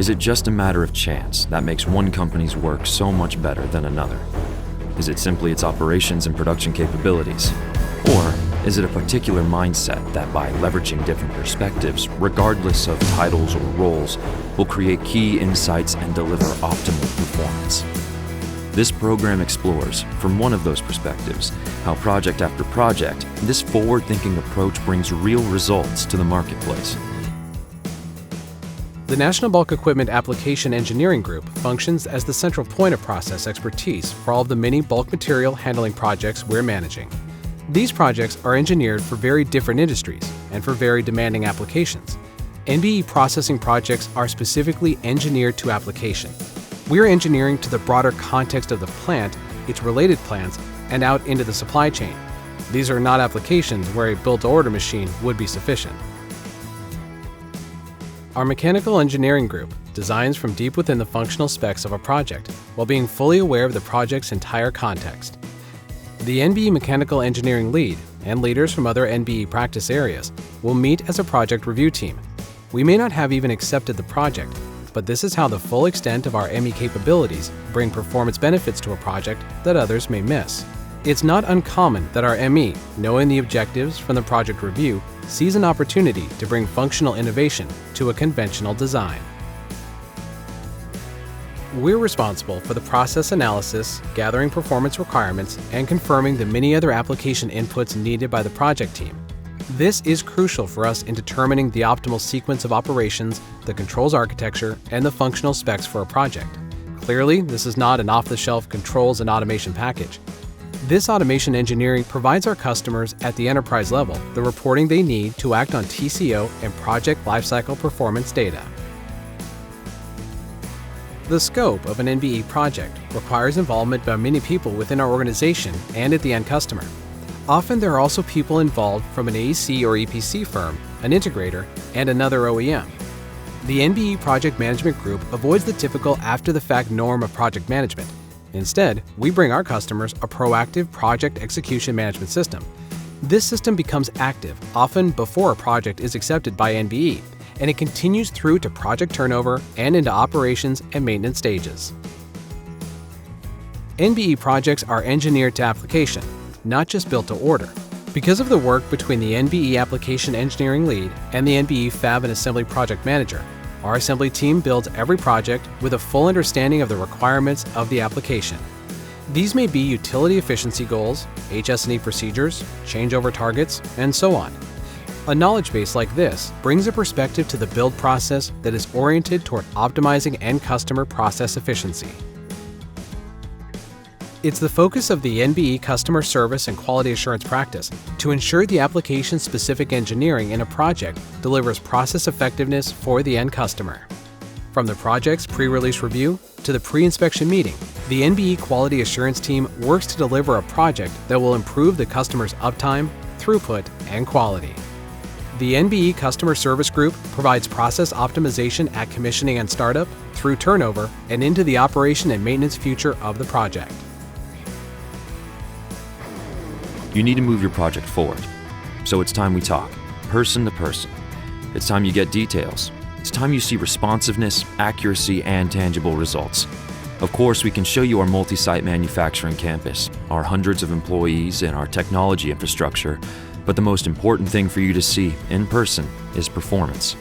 Is it just a matter of chance that makes one company's work so much better than another? Is it simply its operations and production capabilities? Or is it a particular mindset that by leveraging different perspectives, regardless of titles or roles, will create key insights and deliver optimal performance? This program explores, from one of those perspectives, how project after project, this forward-thinking approach brings real results to the marketplace. The National Bulk Equipment Application Engineering Group functions as the central point of process expertise for all of the many bulk material handling projects we're managing. These projects are engineered for very different industries and for very demanding applications. NBE processing projects are specifically engineered to application. We're engineering to the broader context of the plant, its related plants, and out into the supply chain. These are not applications where a built-to-order machine would be sufficient. Our mechanical engineering group designs from deep within the functional specs of a project while being fully aware of the project's entire context. The NBE mechanical engineering lead and leaders from other NBE practice areas will meet as a project review team. We may not have even accepted the project, but this is how the full extent of our ME capabilities bring performance benefits to a project that others may miss. It's not uncommon that our ME, knowing the objectives from the project review, sees an opportunity to bring functional innovation to a conventional design. We're responsible for the process analysis, gathering performance requirements, and confirming the many other application inputs needed by the project team. This is crucial for us in determining the optimal sequence of operations, the controls architecture, and the functional specs for a project. Clearly, this is not an off-the-shelf controls and automation package. This automation engineering provides our customers at the enterprise level the reporting they need to act on TCO and project lifecycle performance data. The scope of an NBE project requires involvement by many people within our organization and at the end customer. Often there are also people involved from an AEC or EPC firm, an integrator, and another OEM. The NBE project management group avoids the typical after-the-fact norm of project management. Instead, we bring our customers a proactive project execution management system. This system becomes active often before a project is accepted by NBE, and it continues through to project turnover and into operations and maintenance stages. NBE projects are engineered to application, not just built to order. Because of the work between the NBE application engineering lead and the NBE Fab and Assembly project manager, our assembly team builds every project with a full understanding of the requirements of the application. These may be utility efficiency goals, HS&E procedures, changeover targets, and so on. A knowledge base like this brings a perspective to the build process that is oriented toward optimizing end customer process efficiency. It's the focus of the NBE customer service and quality assurance practice to ensure the application-specific engineering in a project delivers process effectiveness for the end customer. From the project's pre-release review to the pre-inspection meeting, the NBE quality assurance team works to deliver a project that will improve the customer's uptime, throughput, and quality. The NBE Customer Service Group provides process optimization at commissioning and startup, through turnover, and into the operation and maintenance future of the project. You need to move your project forward. So it's time we talk, person to person. It's time you get details. It's time you see responsiveness, accuracy, and tangible results. Of course, we can show you our multi-site manufacturing campus, our hundreds of employees, and our technology infrastructure, but the most important thing for you to see in person is performance.